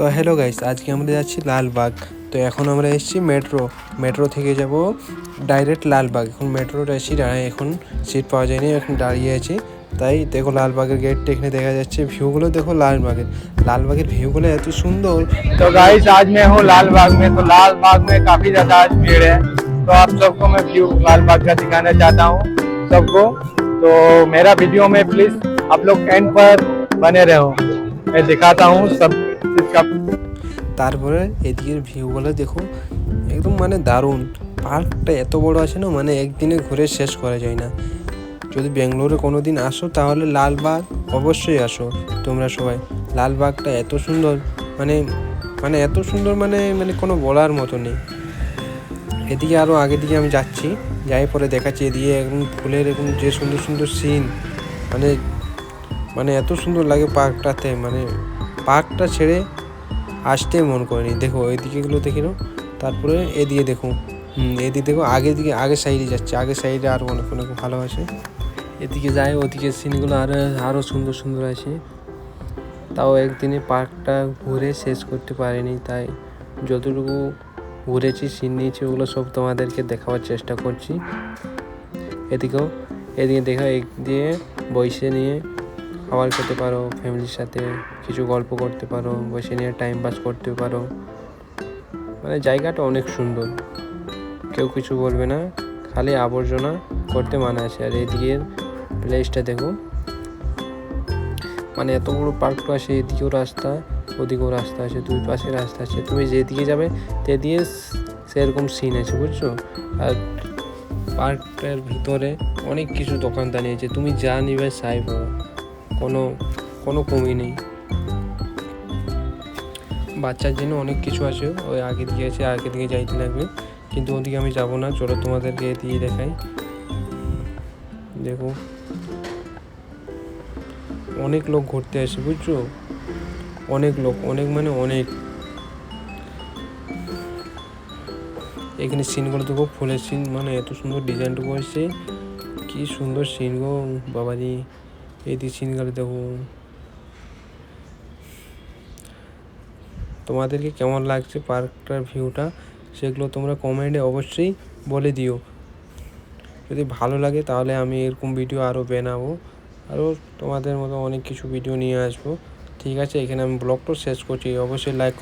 তো hello guys, আজকে আমরা যাচ্ছি লালবাগ। তো এখন আমরা এসেছি মেট্রো থেকে যাব ডাইরেক্ট লালবাগ। এখন মেট্রোটা এসেছি, এখন সিট পাওয়া যায়নি, এখন দাঁড়িয়ে আছি। তাই দেখো লালবাগের গেটটা এখানে দেখা যাচ্ছে, ভিউগুলো দেখো লালবাগের ভিউগুলো এত সুন্দর। तो गाइस आज मैं हूँ लाल बाग में। तो लाल बाग में काफी ज्यादा आज भीड़ है। तो आप सबको मैं व्यू लाल बाग का दिखाना चाहता हूँ सबको। तो मेरा वीडियो में प्लीज आप लोग एंड पर बने रहो, मैं दिखाता हूँ सब इसका। তারপরে এদিকের ভিউগুলো দেখো, একদম মানে দারুণ। পার্কটা এত বড় আছে না, মানে একদিনে ঘুরে শেষ করা যায় না। যদি ব্যাঙ্গালোরে কোনো দিন আসো তাহলে লালবাগ অবশ্যই আসো তোমরা সবাই। লালবাগটা এত সুন্দর, মানে মানে এত সুন্দর, মানে মানে কোনো বলার মতো নেই। এদিকে আরও আগের দিকে আমি যাচ্ছি, যাই পরে দেখাচ্ছি। এদিকে একদম ফুলের একদম যে সুন্দর সুন্দর সিন, মানে মানে এত সুন্দর লাগে পার্কটাতে, মানে পার্কটা ছেড়ে আসতে মন করেনি। দেখো এদিকেগুলো দেখে নাও। তারপরে এদিকে দেখো, এদিকে দেখো, আগের সাইডে যাচ্ছে, আগের সাইডে আরও অনেক অনেক ভালো আছে। এদিকে যায়, ওদিকে সিনগুলো আরও সুন্দর সুন্দর আছে। তাও একদিনে পার্কটা ঘুরে শেষ করতে পারিনি, তাই যতটুকু ঘুরেছি, সিন নিয়েছি, ওগুলো সব তোমাদেরকে দেখাবার চেষ্টা করছি। এদিকে দেখো, এক দিয়ে বসে নিয়ে খাবার খেতে পারো, ফ্যামিলির সাথে কিছু গল্প করতে পারো, বসে নিয়ে টাইম পাস করতে পারো। মানে জায়গাটা অনেক সুন্দর, কেউ কিছু বলবে না, খালি আবর্জনা করতে মানা আছে। আর এদিকে প্লেসটা দেখো, মানে এত বড় পার্কটা আছে, এদিকেও রাস্তা ওদিকেও রাস্তা আছে, দুই পাশে রাস্তা আছে, তুমি যেদিকে যাবে সেদিকে সেরকম সিন আছে, বুঝছো। আর পার্কটার ভিতরে অনেক কিছু দোকানদানি আছে, তুমি যা নিবে চাই পাবো, কোনো কমি নেই। বাচ্চার জন্য অনেক কিছু আছে, ওই আগে দিকে আছে, আগে দিকে যাইতে লাগবে, কিন্তু ওদিকে আমি যাব না। চলো তোমাদেরকে দিয়ে দেখাই। দেখো অনেক লোক ঘুরতে আসে, বুঝছো, অনেক লোক, অনেক মানে অনেক। এখানে সিনগুলো দেখো, ফুলের সিন, মানে এত সুন্দর ডিজাইনটা করেছে, কি সুন্দর সিন গো বাবাজি। এই সিনগুলো দেখো। তোমাদেরকে কেমন লাগছে পার্কটার ভিউটা, সেগুলো তোমরা কমেন্টে অবশ্যই বলে দিও। যদি ভালো লাগে তাহলে আমি এরকম ভিডিও আরও বানাবো, আরও তোমাদের মতো অনেক কিছু ভিডিও নিয়ে আসবো। ঠিক আছে, এখানে আমি ব্লগটা শেষ করছি। অবশ্যই লাইক করো।